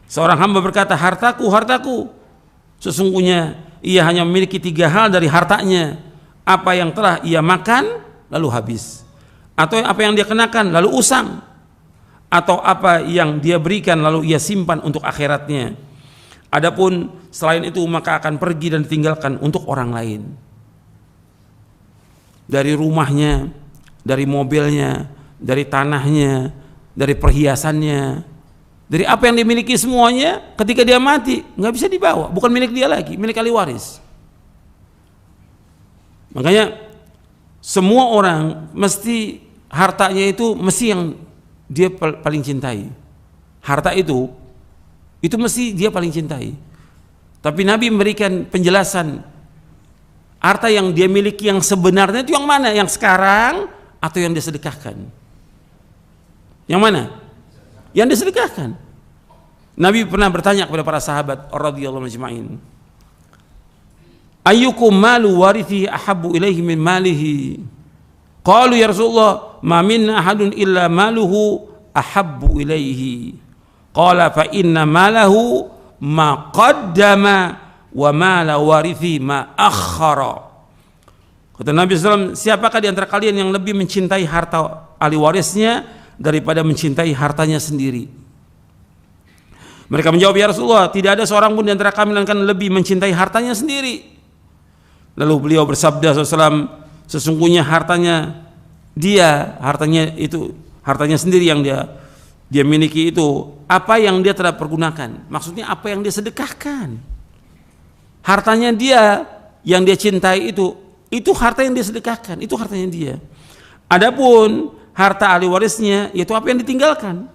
Seorang hamba berkata, hartaku, hartaku, sesungguhnya ia hanya memiliki 3 hal dari hartanya, apa yang telah ia makan lalu habis, atau apa yang dia kenakan lalu usang, atau apa yang dia berikan lalu ia simpan untuk akhiratnya. Adapun selain itu maka akan pergi dan ditinggalkan untuk orang lain. Dari rumahnya, dari mobilnya, dari tanahnya, dari perhiasannya, dari apa yang dimiliki semuanya, ketika dia mati nggak bisa dibawa, bukan milik dia lagi, milik ahli waris. Makanya semua orang mesti hartanya itu mesti yang dia paling cintai. Harta itu mesti dia paling cintai. Tapi Nabi memberikan penjelasan, harta yang dia miliki yang sebenarnya itu yang mana? Yang sekarang atau yang dia sedekahkan? Yang mana? Yang disedekahkan. Nabi pernah bertanya kepada para sahabat radhiyallahu anhum, ayyukum malu warithi ahabbu ilaihi min malihi? Qalu ya Rasulullah, ma minna ahadun illa maluhu ahabbu ilaihi. Qala fa inna malahu ma qaddama wa mala warithi ma akhara. Kata Nabi SAW, siapakah di antara kalian yang lebih mencintai harta ahli warisnya daripada mencintai hartanya sendiri? Mereka menjawab, ya Rasulullah, tidak ada seorang pun di antara kami yang akan lebih mencintai hartanya sendiri. Lalu beliau bersabda SAW, sesungguhnya hartanya sendiri yang dia miliki itu apa yang dia telah pergunakan. Maksudnya apa yang dia sedekahkan. Hartanya dia yang dia cintai itu harta yang dia sedekahkan, itu hartanya dia. Adapun harta ahli warisnya yaitu apa yang ditinggalkan.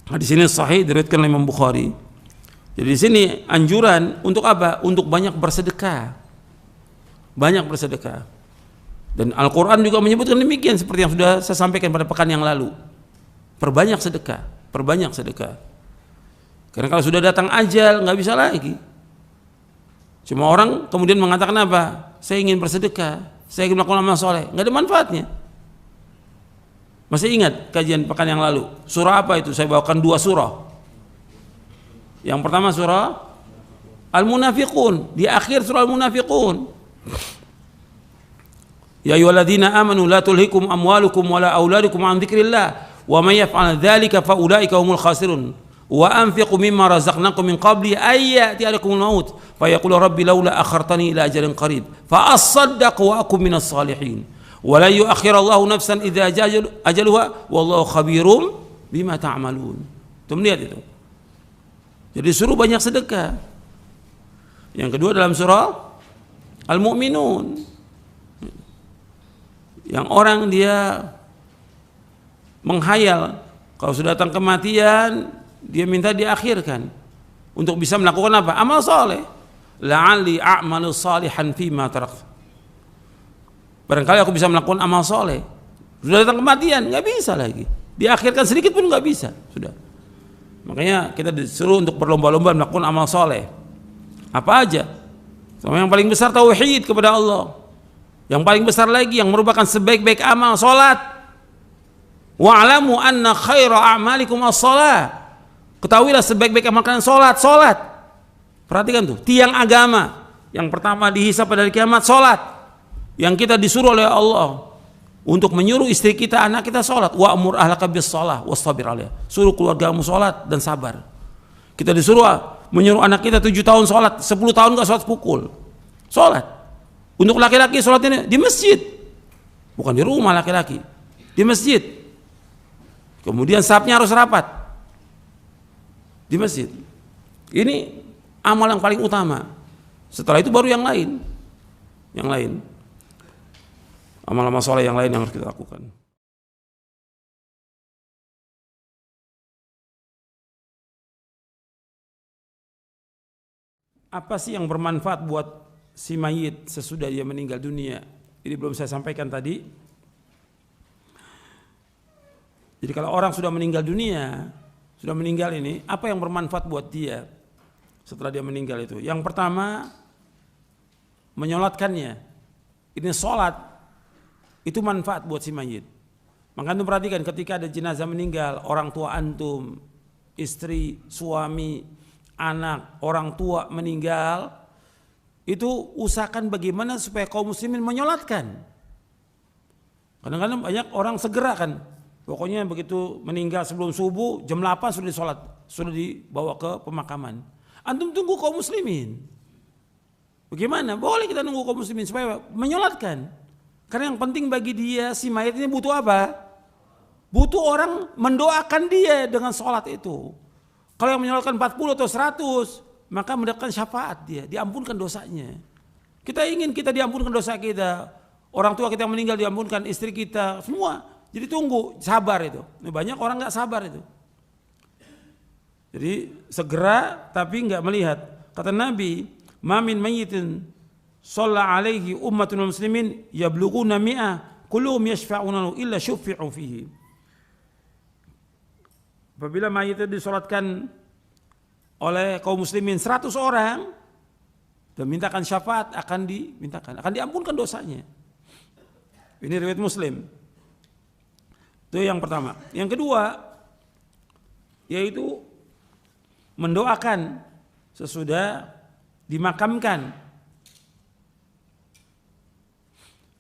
Di sini sahih diriwayatkan oleh Imam Bukhari. Jadi di sini anjuran untuk apa? Untuk banyak bersedekah. Banyak bersedekah. Dan Al-Qur'an juga menyebutkan demikian seperti yang sudah saya sampaikan pada pekan yang lalu. Perbanyak sedekah, perbanyak sedekah. Karena kalau sudah datang ajal nggak bisa lagi. Cuma orang kemudian mengatakan apa? Saya ingin bersedekah, saya ingin melakukan amal soleh, nggak ada manfaatnya. Masih ingat kajian pekan yang lalu? Surah apa itu? Saya bawakan 2 surah. Yang pertama surah Al-Munafiqun, di akhir surah Al-Munafiqun. Ya ayyuhalladzina amanu la tulhikum amwalukum wala auladukum an dzikrillah wa may yaf'al dzalika fa ulaika humul khasirun wa anfiqu mimma razaqnakum min qabli ay ya'tiyakumul maut fa yaqulu rabbi laula akhartani ila ajalin qarib fa asaddaq wa akum minas salihin wa la yu'akhirallahu nafsan idza ajaluha wallahu khabirum bima ta'malun. Tuh lihat itu. Jadi suruh banyak sedekah. Yang kedua dalam surah Al-Mu'minun, yang orang dia menghayal kalau sudah datang kematian dia minta diakhirkan. untuk bisa melakukan apa? Amal soleh. La'alli a'malu salihan fima taraktu. Barangkali aku bisa melakukan amal soleh. Sudah datang kematian, nggak bisa lagi. Diakhirkan sedikit pun nggak bisa. Sudah. Makanya kita disuruh untuk berlomba-lomba melakukan amal soleh. Apa aja? Sama yang paling besar tauhid kepada Allah. Yang paling besar lagi yang merupakan sebaik-baik amal, salat. Wa'lamu anna khaira a'malikum as-shalah. Ketahuilah sebaik-baik amal kalian salat. Perhatikan tuh, tiang agama. Yang pertama dihisab pada hari kiamat salat. Yang kita disuruh oleh Allah untuk menyuruh istri kita, anak kita salat. Wa'mur ahlaka bis-shalah wastabir 'alaiha. Suruh keluargamu salat dan sabar. Kita disuruh menyuruh anak kita 7 tahun salat, 10 tahun enggak salat pukul. Salat. Untuk laki-laki salat ini di masjid. Bukan di rumah laki-laki. Di masjid. Kemudian safnya harus rapat. Di masjid. Ini amal yang paling utama. Setelah itu baru yang lain. Yang lain. Amal-amal soleh yang lain yang harus kita lakukan. Apa sih yang bermanfaat buat si mayit sesudah dia meninggal dunia? Ini belum saya sampaikan tadi. Jadi kalau orang sudah meninggal dunia, sudah meninggal ini, apa yang bermanfaat buat dia setelah dia meninggal itu? Yang pertama, menyolatkannya. Ini sholat, itu manfaat buat si mayit. Maka antum perhatikan ketika ada jenazah meninggal, orang tua antum, istri, suami, anak, orang tua meninggal, itu usahakan bagaimana supaya kaum muslimin menyolatkan. Kadang-kadang banyak orang segera kan, pokoknya begitu meninggal sebelum subuh, jam 8 sudah disolat, sudah dibawa ke pemakaman. Antum tunggu kaum muslimin. Bagaimana? Boleh kita nunggu kaum muslimin supaya menyolatkan. Karena yang penting bagi dia, si mayat ini butuh apa? Butuh orang mendoakan dia dengan sholat itu. Kalau yang menyolatkan 40 atau 100, maka mendapatkan syafaat dia, diampunkan dosanya. Kita ingin kita diampunkan dosa kita, orang tua kita yang meninggal diampunkan, istri kita, semua. Jadi tunggu, sabar itu. Banyak orang nggak sabar itu. Jadi segera tapi nggak melihat. Kata Nabi, "Ma min mayyitin shalla alaihi ummatul muslimin yablughuna mi'ah kulluhum yashfa'una illa syuffi'u fihi." Apabila mayit itu disolatkan oleh kaum muslimin 100 orang dan mintakan syafaat, akan diampunkan dosanya. Ini riwayat Muslim. Itu yang pertama. Yang kedua, yaitu mendoakan sesudah dimakamkan.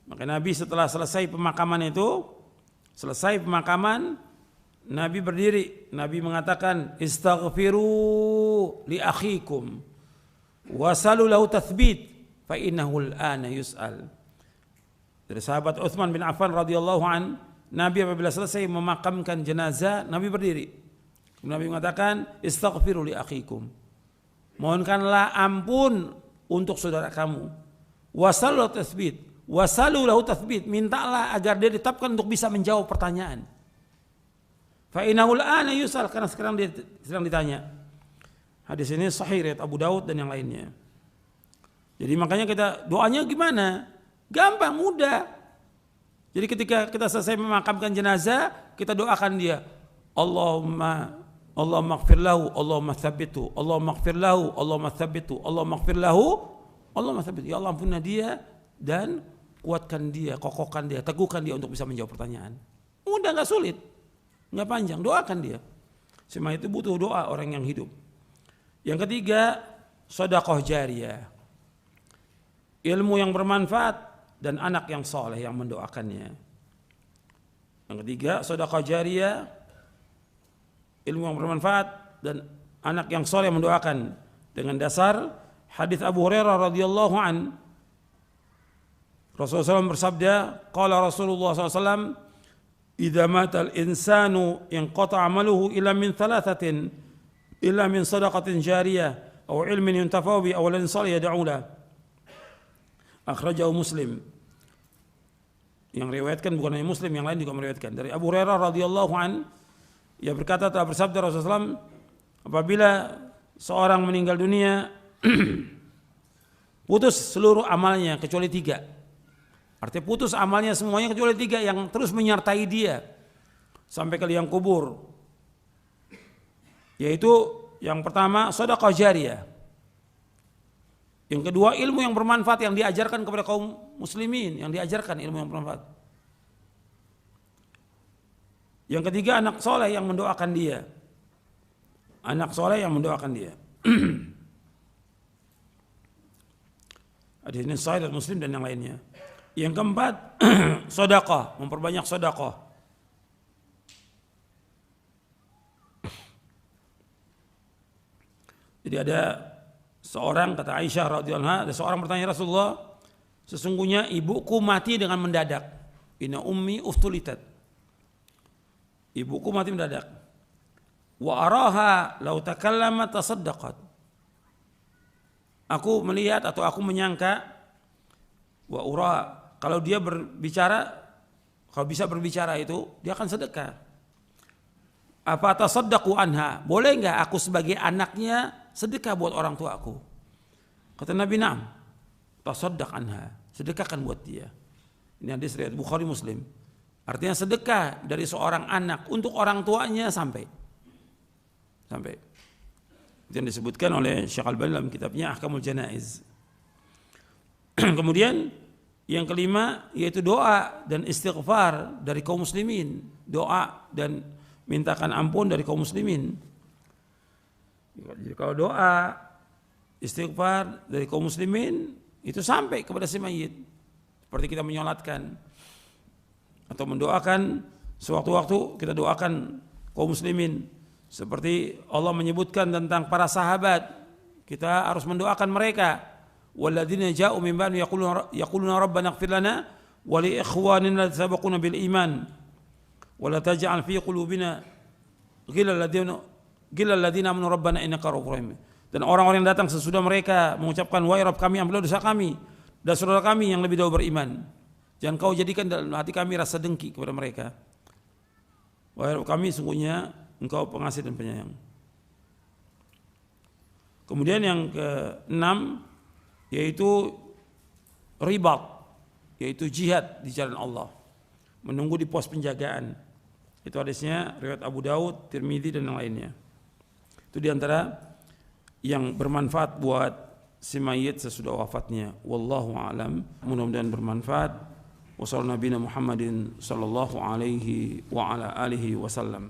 Maka Nabi setelah selesai pemakaman, Nabi berdiri, Nabi mengatakan, "Istaghfiru li akhikum wasalu lahu tathbit fa innahu al-ana yus'al." Dari sahabat Utsman bin Affan radhiyallahu an, Nabi apabila selesai memakamkan jenazah, Nabi berdiri. Nabi mengatakan, "Istaghfiru li akhikum." Mohonkanlah ampun untuk saudara kamu. Wasalu lahu tathbit. Wasalu lahu tathbit, mintalah agar dia ditetapkan untuk bisa menjawab pertanyaan. Fa innahul ana yusal, karena sekarang dia sedang ditanya. Hadis ini sahih riwayat Abu Daud dan yang lainnya. Jadi makanya kita doanya gimana? Gampang, mudah. Jadi ketika kita selesai memakamkan jenazah, kita doakan dia. Allahumma ighfir lahu, Allahumma tsabbithu, Allahumma ighfir lahu, Allahumma tsabbithu, Allahumma ighfir lahu, Allahumma tsabbithu. Ya Allah, ampunilah dia dan kuatkan dia, kokohkan dia, teguhkan dia untuk bisa menjawab pertanyaan. Mudah, enggak sulit. Enggak panjang, doakan dia. Semua itu butuh doa orang yang hidup. Yang ketiga, sedekah jariyah. Ilmu yang bermanfaat dan anak yang soleh yang mendoakannya. Yang ketiga, sedekah jariyah, ilmu yang bermanfaat dan anak yang soleh yang mendoakan. Dengan dasar hadis Abu Hurairah radhiyallahu an, Rasulullah SAW bersabda, qala Rasulullah SAW, "Idza matal insanu inqata 'amaluhu illa min thalathatin, illa min shadaqatin jariyah aw ilmin yuntafa'u bi aw waladin salih yad'u lahu." Akhrajahu Muslim. Yang riwayatkan bukan hanya Muslim, yang lain juga meriwayatkan. Dari Abu Hurairah radhiyallahu an, ia berkata, telah bersabda Rasulullah SAW, apabila seorang meninggal dunia putus seluruh amalnya kecuali 3. Artinya putus amalnya semuanya kecuali 3 yang terus menyertai dia sampai ke liang kubur. Yaitu yang pertama sedekah jariyah. Yang kedua ilmu yang bermanfaat yang diajarkan kepada kaum muslimin, yang diajarkan ilmu yang bermanfaat. Yang ketiga anak soleh yang mendoakan dia. Anak soleh yang mendoakan dia. Hadis ini sahih dan Muslim dan yang lainnya. Yang keempat sedekah, memperbanyak sedekah. Jadi ada seorang, kata Aisyah radhiyallahu anha, ada seorang bertanya, Rasulullah, sesungguhnya ibuku mati dengan mendadak. Inna ummi uftulitat. Ibuku mati mendadak. Wa araha law takallamat tasaddaqat. Aku melihat atau aku menyangka wa ura, kalau dia berbicara, kalau bisa berbicara itu dia akan sedekah. Apa tasaddaqu anha? Boleh enggak aku sebagai anaknya sedekah buat orang tua aku? Kata Nabi, "Na'am." Tasaddaq anha. Sedekahkan buat dia. Ini hadis riwayat Bukhari Muslim. Artinya sedekah dari seorang anak untuk orang tuanya sampai. Itu yang disebutkan oleh Syekh Al-Albani dalam kitabnya Ahkamul Janaiz. Kemudian yang kelima yaitu doa dan istighfar dari kaum muslimin. Doa dan mintakan ampun dari kaum muslimin. Jadi kalau doa, istighfar dari kaum muslimin itu sampai kepada si mayit. Seperti kita menyolatkan atau mendoakan sewaktu-waktu kita doakan kaum muslimin. Seperti Allah menyebutkan tentang para sahabat, kita harus mendoakan mereka. Walladzina ja'u min ba'di yaquluna rabbana ighfir lana wa li ikhwanina alladzina sabaquna bil iman. Wala taj'al fi qulubina ghillal ladzina amanu rabbana innaka ra'ufur rahim. Dan orang-orang yang datang sesudah mereka mengucapkan wahai Rabb kami, ampunilah dosa kami dan saudara kami yang lebih dahulu beriman. Jangan kau jadikan dalam hati kami rasa dengki kepada mereka. Wahai Rabb kami, sungguhnya Engkau pengasih dan penyayang. Kemudian yang ke-6 yaitu ribat, yaitu jihad di jalan Allah. Menunggu di pos penjagaan. Itu hadisnya riwayat Abu Daud, Tirmidzi dan yang lainnya. Itu diantara yang bermanfaat buat si mayit sesudah wafatnya. Wallahu a'lam. Mudah-mudahan bermanfaat. Wassallallahu nabiyana Muhammadin sallallahu alaihi wa ala alihi wasallam.